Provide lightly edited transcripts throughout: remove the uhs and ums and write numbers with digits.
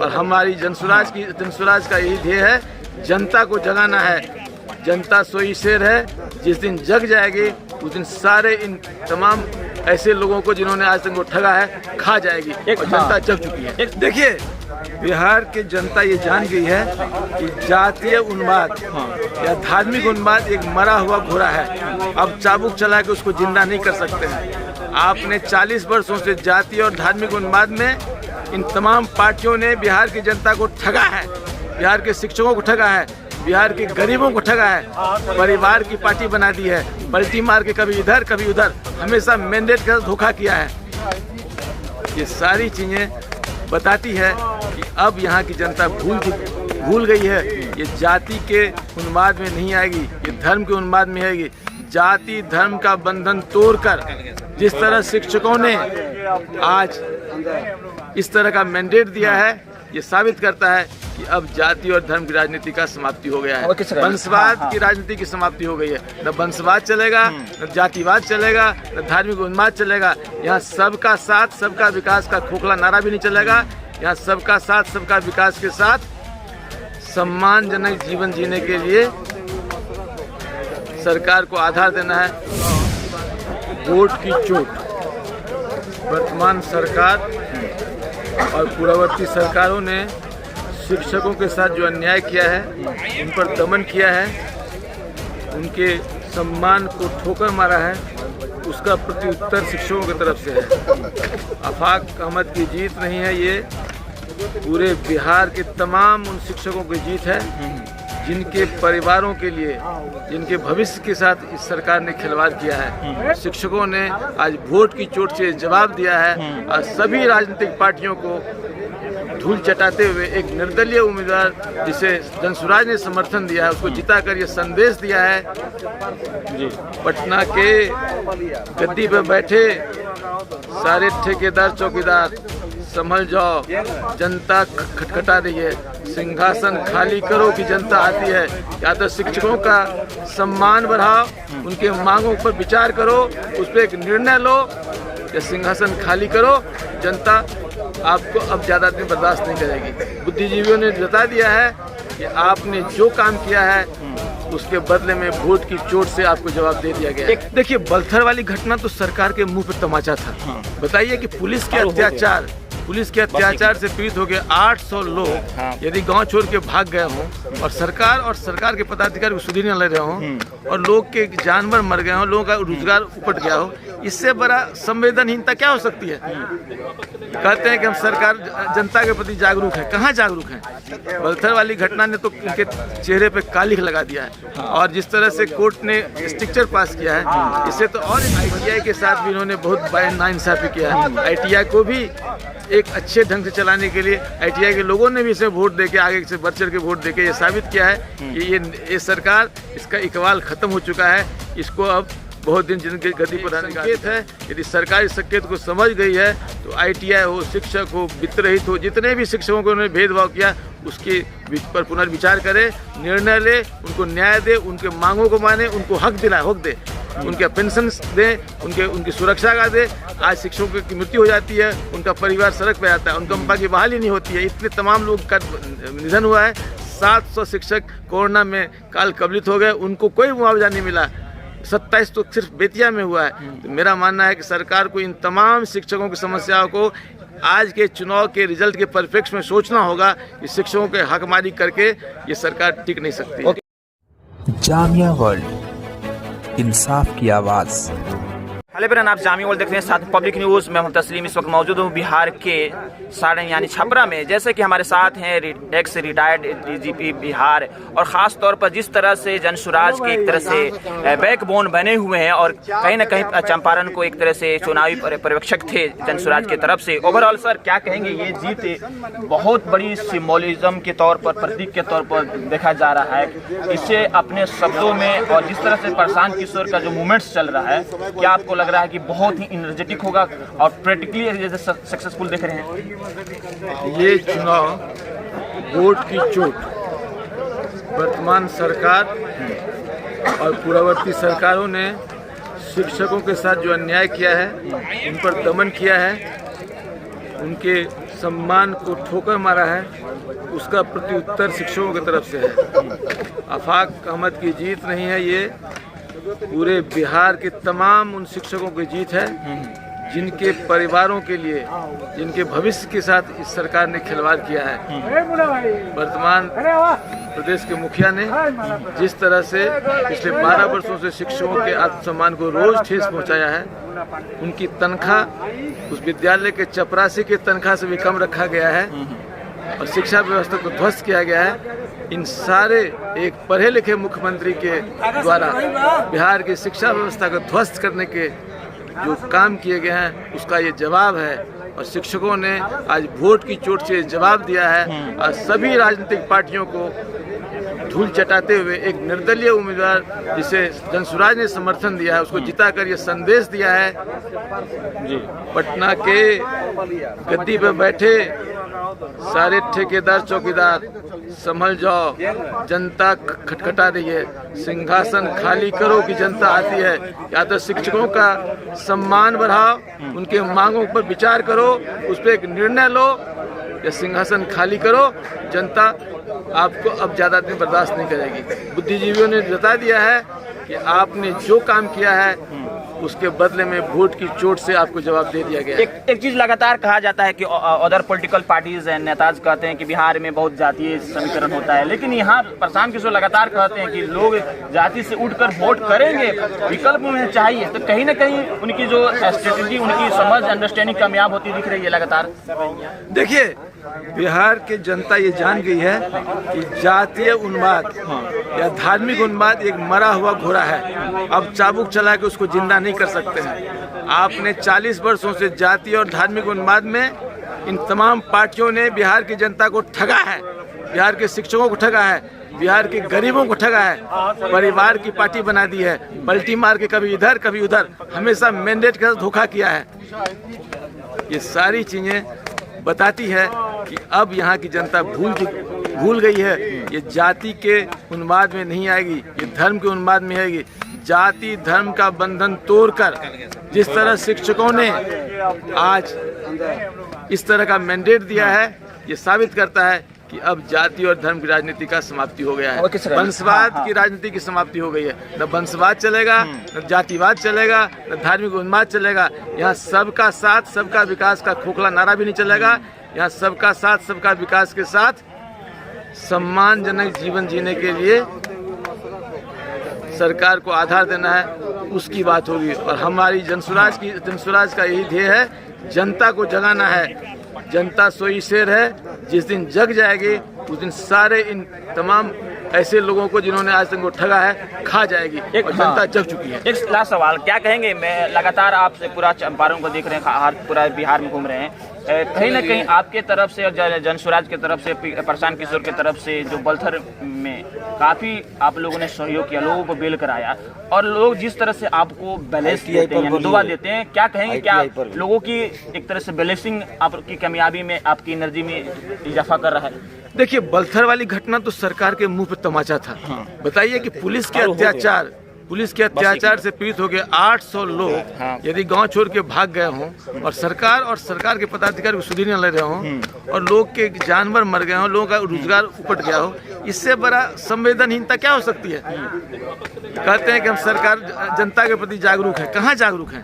और हमारी जनसुराज का यही ध्येय है, जनता को जगाना है। जनता सोई शेर है, जिस दिन जग जाएगी उस दिन सारे इन तमाम ऐसे लोगों को जिन्होंने आज तक वो ठगा है खा जाएगी। और जनता जग चुकी है। देखिए, बिहार की जनता ये जान गई है कि जातीय उन्माद या धार्मिक उन्माद एक मरा हुआ घोड़ा है। अब चाबुक चला के उसको जिंदा नहीं कर सकते हैं। आपने 40 वर्षों से जातीय और धार्मिक उन्माद में इन तमाम पार्टियों ने बिहार की जनता को ठगा है, बिहार के शिक्षकों को ठगा है, बिहार के गरीबों को ठगा है, परिवार की पार्टी बना दी है, पलटी मार के कभी इधर कभी उधर, हमेशा मैंडेट का धोखा किया है। ये सारी चीजें बताती है कि अब यहाँ की जनता भूल गई है। ये जाति के उन्माद में नहीं आएगी, ये धर्म के उन्माद में आएगी। जाति धर्म का बंधन तोड़कर जिस तरह शिक्षकों ने आज इस तरह का मैंडेट दिया है, ये साबित करता है कि अब जाति और धर्म की राजनीति का समाप्ति हो गया है। वंशवाद की राजनीति की समाप्ति हो गई है। न वंशवाद चलेगा, न जातिवाद चलेगा, न धार्मिक उन्माद चलेगा। यहाँ सबका साथ सबका विकास का खोखला नारा भी नहीं चलेगा। यहाँ सबका साथ सबका विकास के साथ सम्मानजनक जीवन जीने के लिए सरकार को आधार देना है। वोट की चोट वर्तमान सरकार और पूर्ववर्ती सरकारों ने शिक्षकों के साथ जो अन्याय किया है, उन पर दमन किया है, उनके सम्मान को ठोकर मारा है, उसका प्रत्युत्तर शिक्षकों की तरफ से है। आफाक अहमद की जीत नहीं है, ये पूरे बिहार के तमाम उन शिक्षकों की जीत है जिनके परिवारों के लिए, जिनके भविष्य के साथ इस सरकार ने खिलवाड़ किया है। शिक्षकों ने आज वोट की चोट से जवाब दिया है और सभी राजनीतिक पार्टियों को धूल चटाते हुए एक निर्दलीय उम्मीदवार जिसे जनसुराज ने समर्थन दिया है, उसको जिताकर ये संदेश दिया है। पटना के गद्दी पर बैठे सारे ठेकेदार चौकीदार संभल जाओ, जनता खटखटा रही है, सिंहासन खाली करो कि जनता आती है। या तो शिक्षकों का सम्मान बढ़ाओ, उनके मांगों पर विचार करो, उस पर एक निर्णय लो, या सिंहासन खाली करो। जनता आपको अब ज़्यादा दिन बर्दाश्त नहीं करेगी। बुद्धिजीवियों ने बता दिया है कि आपने जो काम किया है उसके बदले में वोट की चोट से आपको जवाब दे दिया गया। एक देखिए, बलथर वाली घटना तो सरकार के मुंह पे तमाचा था। बताइए कि पुलिस के अत्याचार से पीड़ित हो गए 800 लोग यदि गांव छोड़ के भाग गए हों और सरकार के पदाधिकारी को सुधीर न ले रहे हों और लोग के जानवर मर गए हों, लोगों का रोजगार उपट गया हो, इससे बड़ा संवेदनहीनता क्या हो सकती है। कहते हैं कि हम सरकार जनता के प्रति जागरूक है, कहाँ जागरूक है। बलथर वाली घटना ने तो उनके चेहरे पे कालिख लगा दिया है। और जिस तरह से कोर्ट ने स्ट्रिक्चर पास किया है, इससे तो और ITI के साथ भी इन्होंने बहुत नाइंसाफी किया है। ITI को भी एक अच्छे ढंग से चलाने के लिए ITI के लोगों ने भी इसे वोट देके, आगे से बढ़ चढ़ के वोट देके ये साबित किया है कि ये सरकार, इसका इकबाल खत्म हो चुका है। इसको अब बहुत दिन जिनके गति पर संकेत है। यदि सरकार इस संकेत को समझ गई है तो ITI हो, शिक्षक हो, वित्तरहित हो, जितने भी शिक्षकों को उन्होंने भेदभाव किया उसके पर पुनर्विचार करे, निर्णय ले, उनको न्याय दे, उनके मांगों को माने, उनको हक दे, उनके पेंशन दे, उनकी सुरक्षा का दे। आज शिक्षकों की मृत्यु हो जाती है, उनका परिवार सड़क पर आता है, उनका उनका की बहाली नहीं होती है। इतने तमाम लोग का निधन हुआ है। 700 शिक्षक कोरोना में काल कबलित हो गए, उनको कोई मुआवजा नहीं मिला। 27 तो सिर्फ बेतिया में हुआ है। तो मेरा मानना है कि सरकार को इन तमाम शिक्षकों की समस्याओं को आज के चुनाव के रिजल्ट के परफेक्ट में सोचना होगा कि शिक्षकों के हकमारी करके ये सरकार टिक नहीं सकती। जामिया वर्ल्ड, इंसाफ की आवाज़। हेलो मेरा नाम जामिया वर्ल्ड देख रहे हैं, साथ पब्लिक न्यूज़। मैं तस्लीम इस वक्त मौजूद हूँ बिहार के सारण यानी छपरा में। जैसे कि हमारे साथ हैं एक्स रिटायर्ड DGP बिहार, और ख़ास तौर पर जिस तरह से जनसुराज के एक तरह से बैकबोन बने हुए हैं और कहीं ना कहीं चंपारण को एक तरह से चुनावी पर्यवेक्षक थे जनसुराज की तरफ से। ओवरऑल सर क्या कहेंगे, ये जीत बहुत बड़ी सिम्बोलिज्म के तौर पर, प्रतीक के तौर पर देखा जा रहा है। इससे अपने शब्दों में और जिस तरह से प्रशांत किशोर का जो मूवमेंट्स चल रहा है, क्या आपको लग रहा है कि बहुत ही एनर्जेटिक होगा और प्रैक्टिकली जैसे सक्सेसफुल देख रहे हैं? ये चुनाव वोट की चोट वर्तमान सरकार और पूर्ववर्ती सरकारों ने शिक्षकों के साथ जो अन्याय किया है, उन पर दमन किया है, उनके सम्मान को ठोकर मारा है, उसका प्रत्युत्तर शिक्षकों की तरफ से है। आफाक अहमद की जीत नहीं है, ये पूरे बिहार के तमाम उन शिक्षकों की जीत है जिनके परिवारों के लिए, जिनके भविष्य के साथ इस सरकार ने खिलवाड़ किया है। वर्तमान प्रदेश के मुखिया ने जिस तरह से पिछले 12 वर्षों से शिक्षकों के आत्मसम्मान को रोज ठेस पहुंचाया है, उनकी तनख्वाह उस विद्यालय के चपरासी के तनख्वाह से भी कम रखा गया है और शिक्षा व्यवस्था को ध्वस्त किया गया है। इन सारे एक पढ़े लिखे मुख्यमंत्री के द्वारा बिहार की शिक्षा व्यवस्था को ध्वस्त करने के जो काम किए गए हैं, उसका ये जवाब है। और शिक्षकों ने आज वोट की चोट से जवाब दिया है और सभी राजनीतिक पार्टियों को धूल चटाते हुए एक निर्दलीय उम्मीदवार जिसे जनसुराज ने समर्थन दिया है, उसको जिताकर ये संदेश दिया है, पटना के गद्दी पर बैठे सारे ठेकेदार चौकीदार संभल जाओ, जनता खटखटा रही है, सिंहासन खाली करो कि जनता आती है। या तो शिक्षकों का सम्मान बढ़ाओ, उनके मांगों पर विचार करो, उस पर एक निर्णय लो, या सिंहासन खाली करो। जनता आपको अब ज़्यादा दिन बर्दाश्त नहीं करेगी। बुद्धिजीवियों ने बता दिया है कि आपने जो काम किया है उसके बदले में वोट की चोट से आपको जवाब दे दिया गया। एक चीज लगातार कहा जाता है कि अदर पॉलिटिकल पार्टीज एंड नेताज कहते हैं कि बिहार में बहुत जातीय समीकरण होता है, लेकिन यहाँ प्रशांत किशोर लगातार कहते हैं कि लोग जाति से उठकर वोट करेंगे, विकल्प में चाहिए। तो कहीं ना कहीं उनकी जो स्ट्रेटेजी, उनकी समझ, अंडरस्टैंडिंग कामयाब होती दिख रही है लगातार। देखिए, बिहार की जनता ये जान गई है कि जातीय उन्माद या धार्मिक उन्माद एक मरा हुआ घोड़ा है। अब चाबुक चला के उसको जिंदा नहीं कर सकते हैं। आपने 40 वर्षों से जातीय और धार्मिक उन्माद में इन तमाम पार्टियों ने बिहार की जनता को ठगा है, बिहार के शिक्षकों को ठगा है, बिहार के गरीबों को ठगा है, परिवार की पार्टी बना दी है, पलटी मार के कभी इधर कभी उधर, हमेशा मैंडेट के साथ धोखा किया है। ये सारी चीजें बताती है कि अब यहाँ की जनता भूल गई है। ये जाति के उन्माद में नहीं आएगी, ये धर्म के उन्माद में आएगी। जाति धर्म का बंधन तोड़कर जिस तरह शिक्षकों ने आज इस तरह का मैंडेट दिया है, ये साबित करता है कि अब जाति और धर्म की राजनीति का समाप्ति हो गया है। वंशवाद की राजनीति की समाप्ति हो गई है। न वंशवाद चलेगा, न जातिवाद चलेगा, न धार्मिक उन्माद चलेगा। यहाँ सबका साथ सबका विकास का खोखला नारा भी नहीं चलेगा। यहाँ सबका साथ सबका विकास के साथ सम्मानजनक जीवन जीने के लिए सरकार को आधार देना है, उसकी बात होगी। और हमारी जनसुराज का यही ध्येय है, जनता को जगाना है। जनता सोई शेर है, जिस दिन जग जाएगी उस दिन सारे इन तमाम ऐसे लोगों को जिन्होंने आज तक को ठगा है खा जाएगी। और जनता जग चुकी है। एक लास्ट सवाल, क्या कहेंगे? मैं लगातार आपसे पूरा चंपारण को देख रहे हैं, पूरा बिहार में घूम रहे हैं, कहीं ना कहीं आपके तरफ से और जनसुराज की तरफ से, प्रशांत किशोर की तरफ से जो बलथर में काफी आप लोगों ने सहयोग किया, लोगों को बेल कराया, और लोग जिस तरह से आपको बैलेंस देते हैं, दुआ देते हैं, क्या कहेंगे? क्या लोगों की एक तरह से बैलेंसिंग आपकी कामयाबी में, आपकी एनर्जी में इजाफा कर रहा है? देखिए, बलथर वाली घटना तो सरकार के मुंह पे तमाचा था। बताइए कि पुलिस के अत्याचार से पीड़ित हो गए 800 लोग यदि गांव छोड़ के भाग गए हों और सरकार के पदाधिकारी सुधीर न ले रहे हों और लोग के जानवर मर गए हों, लोगों का रोजगार उपट गया हो, इससे बड़ा संवेदनहीनता क्या हो सकती है? कहते हैं कि हम सरकार जनता के प्रति जागरूक है, कहाँ जागरूक है?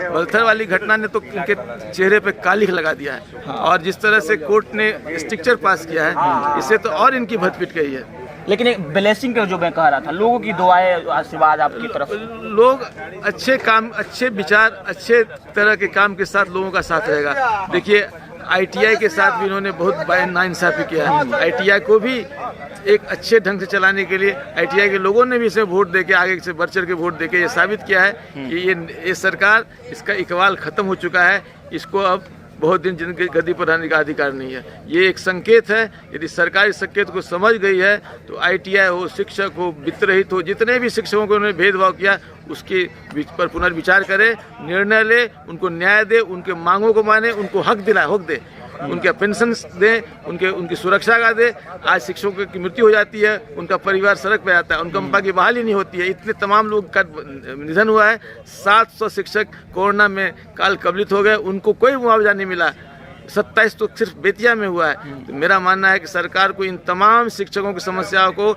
बलथर वाली घटना ने तो उनके चेहरे पे कालिख लगा दिया है। और जिस तरह से कोर्ट ने स्ट्रिक्चर पास किया है, इससे तो और इनकी भदपीट गई है। लेकिन एक ब्लेसिंग का जो मैं कह रहा था, लोगों की दुआएं, आशीर्वाद आपकी तरफ, लोग अच्छे काम, अच्छे विचार, अच्छे तरह के काम के साथ लोगों का साथ रहेगा। देखिए, ITI के साथ भी इन्होंने बहुत नाइंसाफी किया है। ITI को भी एक अच्छे ढंग से चलाने के लिए ITI के लोगों ने भी इसे वोट देके, आगे से बढ़ चढ़ के वोट देके ये साबित किया है कि ये सरकार, इसका इकबाल खत्म हो चुका है, इसको अब बहुत दिन जिनके गद्दी पर रहने का अधिकार नहीं है। ये एक संकेत है। यदि सरकार इस संकेत को समझ गई है तो ITI हो, शिक्षक हो, वित्तरहित हो, जितने भी शिक्षकों को उन्होंने भेदभाव किया उसके पर पुनर्विचार करे, निर्णय ले, उनको न्याय दे, उनके मांगों को माने, उनको हक दे, उनके पेंशन दे, उनकी सुरक्षा का दे। आज शिक्षकों की मृत्यु हो जाती है, उनका परिवार सड़क पे आता है, उनका कंपा की बहाली नहीं होती है। इतने तमाम लोग का निधन हुआ है। 700 शिक्षक कोरोना में काल कबलित हो गए, उनको कोई मुआवजा नहीं मिला। 27 तो सिर्फ बेतिया में हुआ है। तो मेरा मानना है कि सरकार को इन तमाम शिक्षकों की समस्याओं को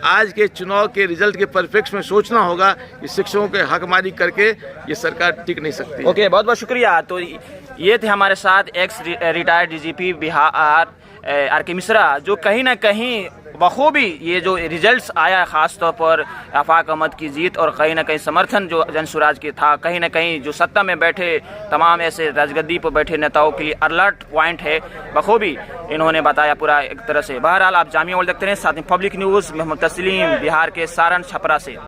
आज के चुनाव के रिजल्ट के परफेक्ट में सोचना होगा कि शिक्षकों के हकमारी करके ये सरकार टिक नहीं सकती। ओके, बहुत बहुत शुक्रिया। तो ये थे हमारे साथ ex retired DGP Bihar R K. Mishra, जो कहीं ना कहीं बखूबी ये जो रिजल्ट्स आया ख़ास तौर पर आफाक अहमद की जीत और कहीं ना कहीं समर्थन जो जनसुराज के था, कहीं ना कहीं जो सत्ता में बैठे तमाम ऐसे राजगद्दी पर बैठे नेताओं के लिए अलर्ट पॉइंट है, बखूबी इन्होंने बताया पूरा एक तरह से। बहरहाल आप जामिया वर्ल्ड देखते हैं, साथ ही पब्लिक न्यूज़, मोहम्मद तस्लीम, बिहार के सारण छपरा से।